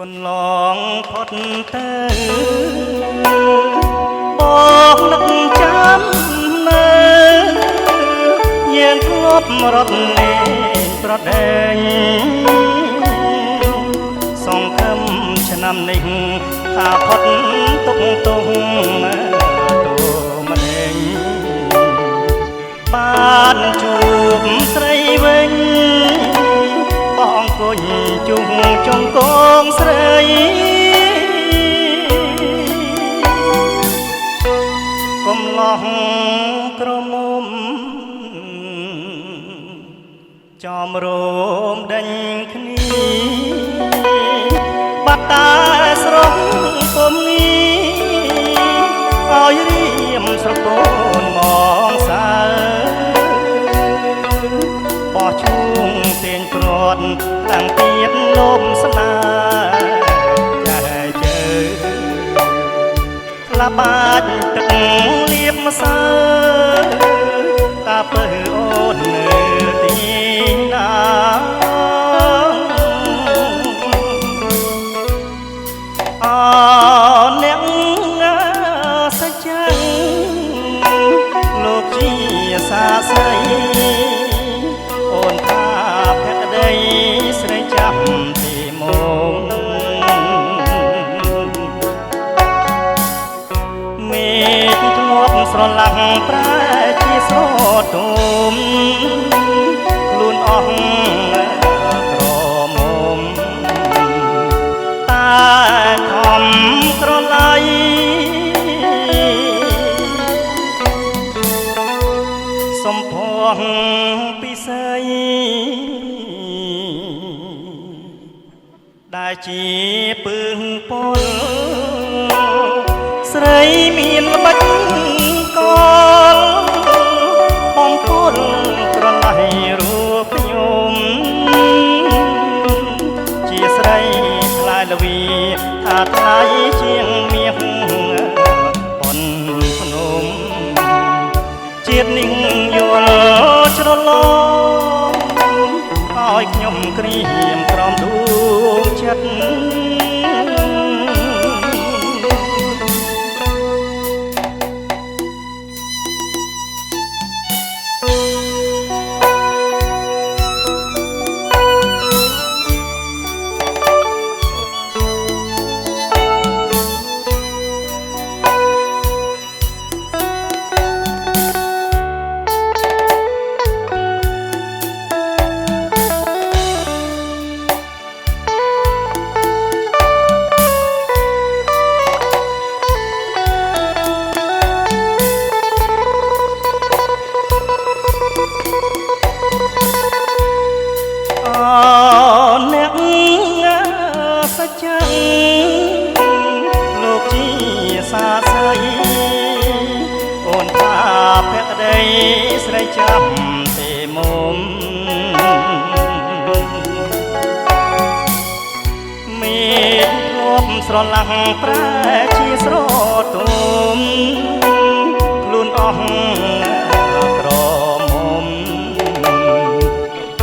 កន្លងផុតទៅបងនឹកចាំនៅយើងធ្លាប់រត់លេងប្រដេញសង្ឃឹមឆ្នាំនេះថាផុតទុកទុំទូម្ដេចបានជួបស្រីវិញបងគុញជុំចង្គងស្រីកំឡោះក្រមុំចំរោមដេញគ្នាបាត់តាស្រងពុំនេះឲ្យរៀមស្រពោនមកសើបោះឈូងទាញព្រាត់តាំងទៀតលំស្នាចាជើក្លាបាច់ទឹកលៀបម្សៅតាពើអូននៅទីណាអអ្នកសច្ចាលោកជាសាស្រីអូនថាភក្តីស្រីចាប់ទីមកមេឃធ្លាប់ស្រឡាំងប្រែជាស្រទុំខ្លួនអស់ក្រមុំតែខំក្រឡៃសំភងពិសីដែលជាពឹងពលស្រីមានល្បិចកលបំពុលក្រឡៃរួខ្ញុំជាស្រីថ្លៃល្វីថាថ្លៃជាងមាសប៉ុនភ្នំជាតិនេះយល់ច្រឡំឲ្យខ្ញុំក្រៀមក្រំដួងចិត្តអ្នកសច្ចាលោកជាសាស្រីអូនថាភក្តីស្រីចាប់ទេមុំមេឃធ្លាប់ស្រឡាំងប្រែជាស្រទុំខ្លួនអស់ក្រមុំ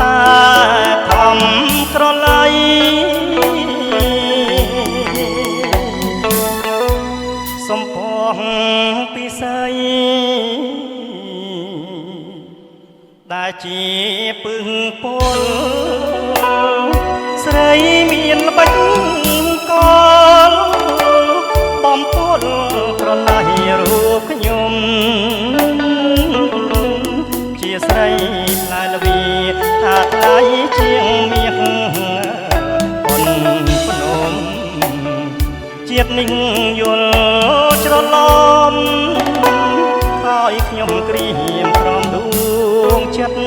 តែខំក្រឡៃសំភងពិសីដែលជាពឹងពលស្រីមានល្បិចកលបំពុលក្រឡៃរូបខ្ញុំជាស្រីថ្លៃល្វីថាថ្លៃជាងមាសប៉ុនភ្នំជាតិនេះយល់ច្រឡំឲ្យខ្ញុំក្រៀមក្រំដួងចិត្ត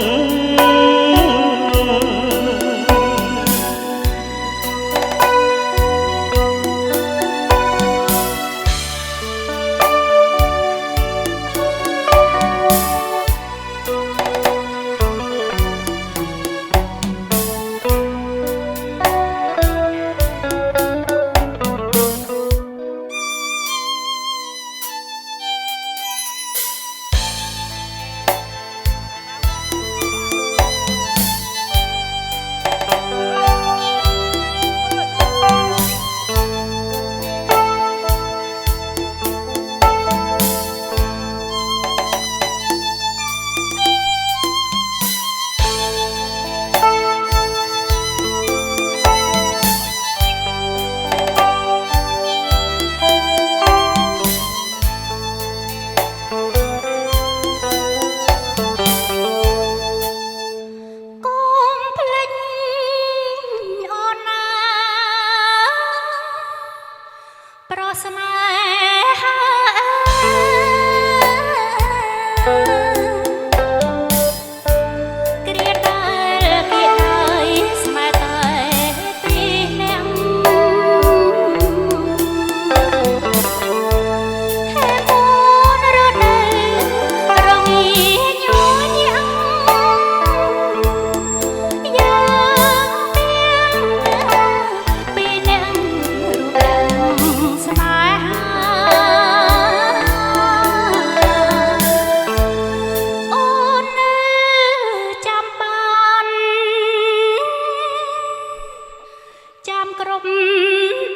គ្រប់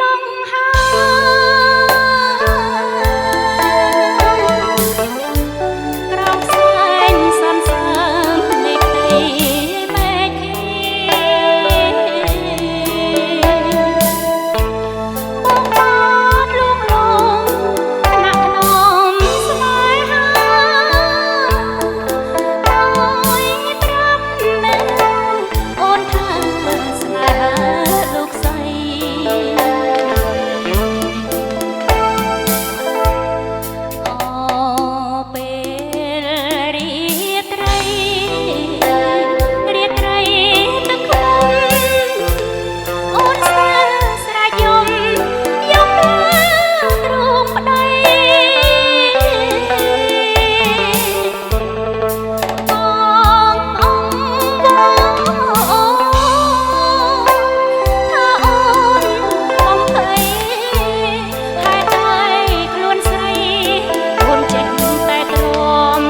ដងហើក្រោមផ្សែងសន្សើមនៃផ្ទៃមេឃបងបានលួងលោមណាក់នំស្នេហាដោយត្រាំនៅអូនថាស្នេហាលោកស្រីពេលរាត្រីទឹកក្នុងអូនស្នេហ៍ស្រែកយំទ្រូងប្តីបងអង្គថាអូនបំភ័យហេតុអីខ្លួនស្រីអូនចេះតែទ្រាំ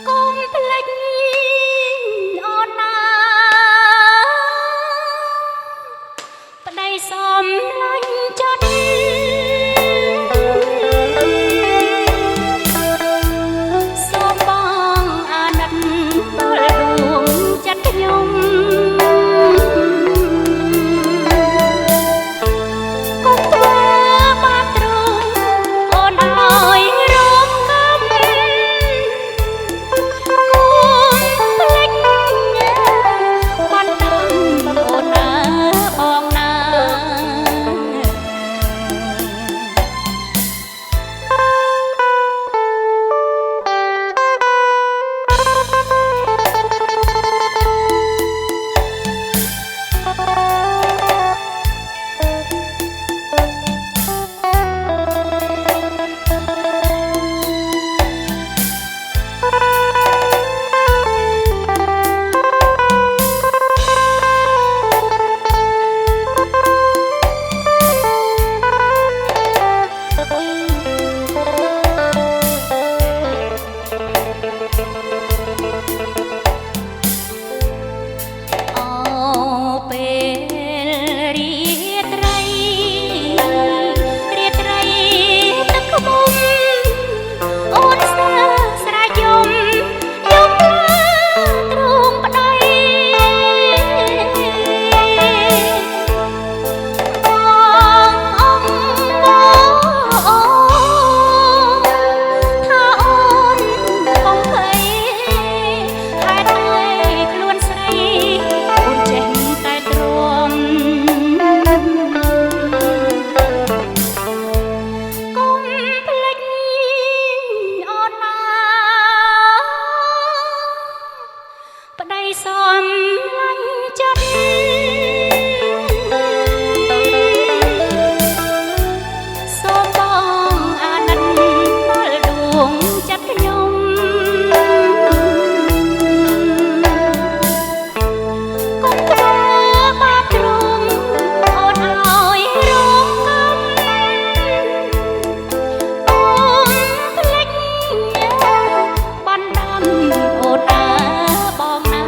កុំភ្លេចអូនណាប្តីសំឡាញ់ចិត្តសូមបងអាណិតដល់ដួងចិត្តខ្ញុំកុំធ្វើបាបទ្រូងអូនឲ្យរងកម្ម ភ្លេចបានដឹងអូនណាបងណាពេលរាត្រីទឹកខ្មុំអូនស្នេហ៍ស្រែកយំទ្រូងប្តីបងអង្គថាអូនបំភ័យហេតុអីខ្លួនស្រីអូនចេះតែទ្រាំកុំភ្លេចអូនណាប្តីសំឡាញ់ចិត្តសូមបងអាណិតដល់ដួងចិត្តខ្ញុំកុំធ្វើបាបទ្រូងអូនឲ្យរងកម្មអូនភ្លេចបានដឹងអូនណាបងណា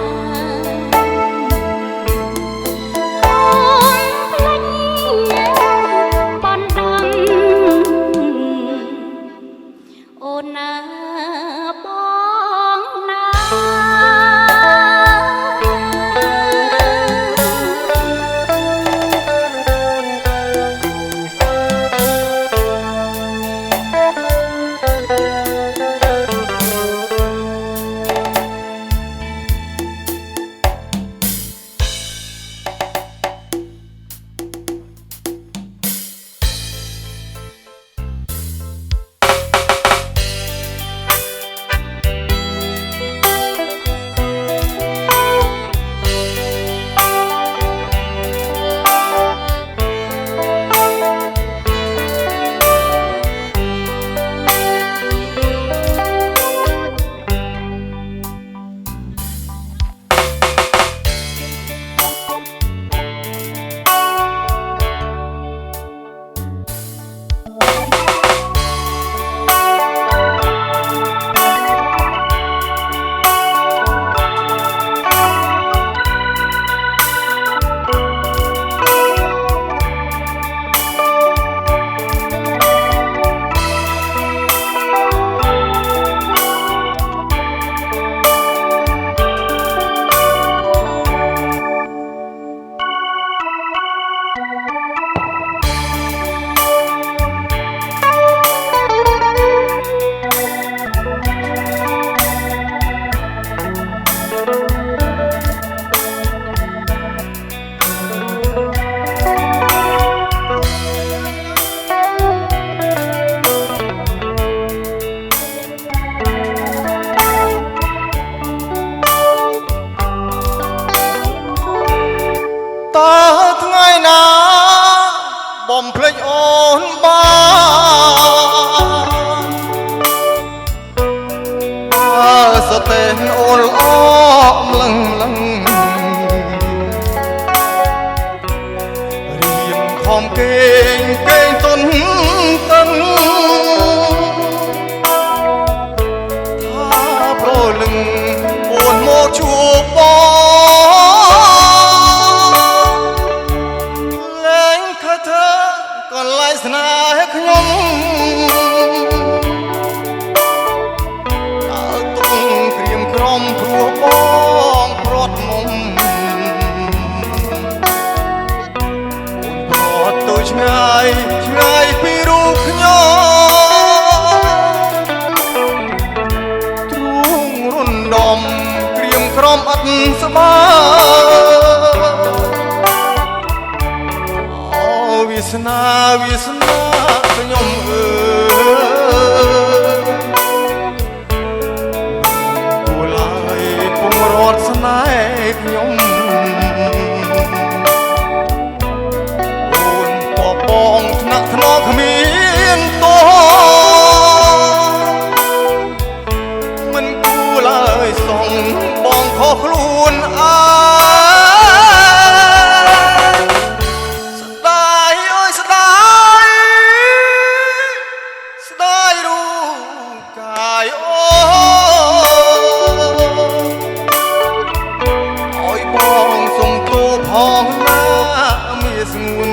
តើថ្ងៃណាបំភ្លេចអូនបានសតែនអូនល្អម្លឹងរៀងខំគេងទុនតឹងថាប្រលឹងអូនមកជួបបងលែងឃើញเธอกន្លែងស្នេហ៍ខ្ញុំក្រំព្រោះបងព្រាត់មុំអូនព្រាត់ទៅឆ្ងាយពីរូបខ្ញុំទ្រូងរុនដំក្រៀមក្រំអត់ស្បើអូវាសនាខ្ញុំអើយរត់ស្នេហ៍ខ្ញុំអូនពបងថ្នាក់ថ្នមគ្មានតោមិនគួរឡើយសងបងខុសខ្លួនអើយស្ដាយអើយស្ដាយរូបកាយអូបងសុំទោផងណាមានស្ងួន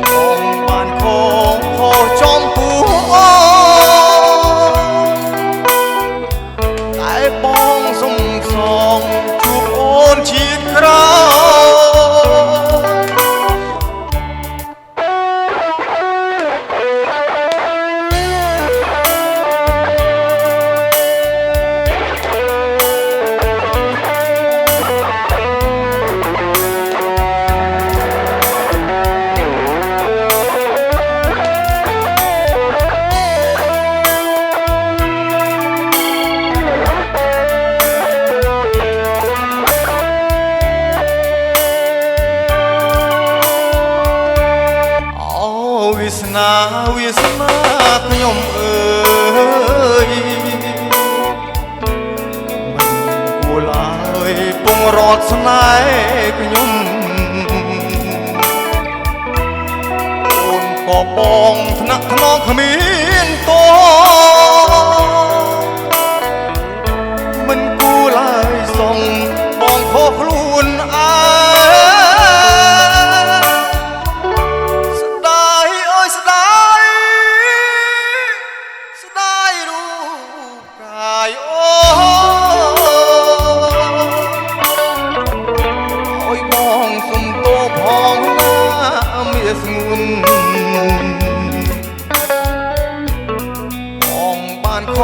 បងបានខចំពោះអូតែបងសុំសងជួបអូនជាតិក្រោយវាសនាខ្ញុំអើយមិនគួរឡើយពងរត់ស្នេហ៍ខ្ញុំអូនក៏បងថ្នាក់ថ្នមគ្មានតោមិនគួរឡើយសងបងខុសខ្លួនអើស្ងួនបងបានខ